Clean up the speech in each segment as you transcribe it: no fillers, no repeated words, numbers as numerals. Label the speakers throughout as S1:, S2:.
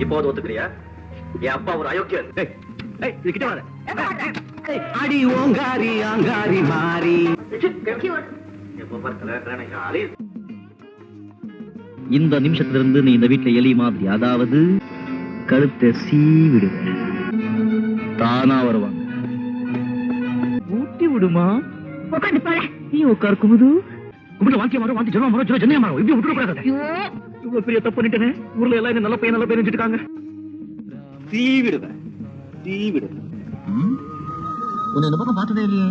S1: இப்போது ஒத்துக்கிறியா? என் அப்பா ஒரு அயோக்கியன். கிட்ட வர
S2: அடி ஓங்காரி ஆங்காரி மாறி.
S1: இந்த நிமிஷத்திலிருந்து நீ இந்த வீட்டுல எலி மாதிரி, அதாவது கழுத்தை சீவிடுவேன். தானா வருவாங்க. ஊட்டி விடுமா?
S3: உட்காந்து போல.
S1: நீ உட்கார் குமுது. குமுது வாங்கிய மரம், வாங்கி ஜனம் மரம், ஜென்னியா மரம். இப்படி விட்டுக்கூடாது. இவ்வளவு பெரிய தப்பு பண்ணிட்டேனே. ஊர்ல எல்லாம் நல்ல பையன் நினைச்சிட்டு இருக்காங்க. சீவிடுவேன், சீவிடுவேன். உன்னை இந்த பக்கம் பார்த்ததே இல்லையே.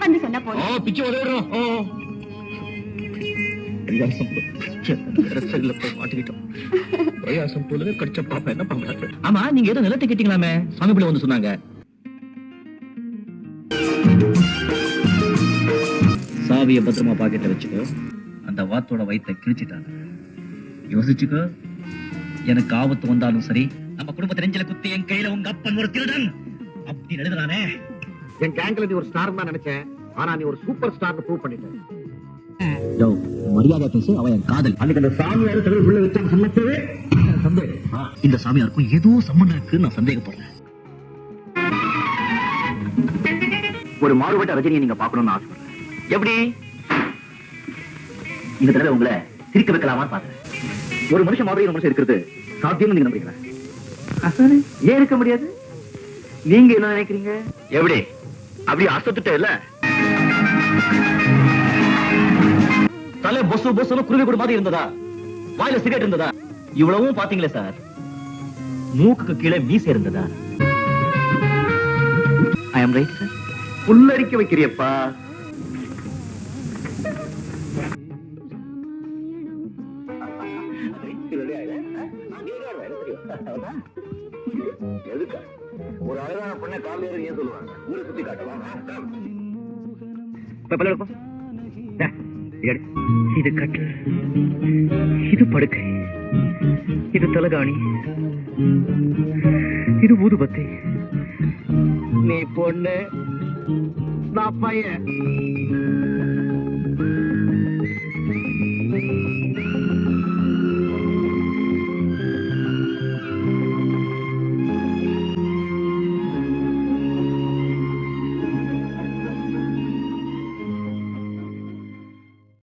S3: வந்து சொன்ன போல.
S1: பிச்சு உதவிடும். ஆமா, நீங்க ஏதோ நிலத்தை கேட்டீங்களாமே, சாமி பிள்ளை வந்து சொன்னாங்க. சாவிய பத்திரமா பாக்கெட்ல வச்சுக்கோ. அந்த வாத்தோட வயித்தை கிழிச்சிட்டாங்க. யோசிச்சுக்கோ. எனக்கு ஆபத்து வந்தாலும் சரி, நம்ம குடும்பத்தை நெஞ்சில குத்தி என் கையில உங்க அப்பன் ஒரு திருடன் அப்படி எழுதுறானே.
S2: என் கேங்க்ல நீ ஒரு ஸ்டார் தான் நினைச்சேன், ஆனா நீ ஒரு சூப்பர் ஸ்டார் ப்ரூவ் பண்ணிட்ட.
S1: மரியாதை பேசு, அவன் என் காதல்.
S2: அன்னைக்கு அந்த சாமியார் தவிர உள்ள வச்சான் சொன்னதே சந்தேகம்.
S1: இந்த சாமியாருக்கும் ஏதோ சம்பந்தம் இருக்கு, நான் சந்தேகப்படுறேன். ஒரு மாறுபட்ட ரஜினியை நீங்க பாக்கணும்னு ஆசைப்படுறேன். எப்படி? இந்த தடவை உங்களை சிரிக்க வைக்கலாமா பாக்குறேன். ஒரு மனுஷன் மாதிரி ஒரு மனுஷன் இருக்கிறது சாத்தியம்னு நீங்க நம்புறீங்களா? ஏன் இருக்க முடியாது? நீங்க என்ன நினைக்கிறீங்க? எப்படி அப்படி அசத்துட்ட இல்ல? தலை பொசு பொசுன்னு குருவி கூட மாதிரி இருந்ததா? வாயில சிகரெட் இருந்ததா? இவ்வளவும் பாத்தீங்களே சார். மூக்குக்கு கீழே மீசை இருந்ததா? ஐ அம் ரைட் சார். புல்லரிக்க வைக்கிறியப்பா.
S2: ஒரு அழகான பொண்ணை காலையில ஏன் சொல்லுவாங்க? ஊரை சுத்தி காட்டலாம்.
S1: இது கட்டில், இது படுக்கை, இது தலகாணி, இது ஊதுபத்தி.
S2: நீ பொண்ணு, நான் பையன்.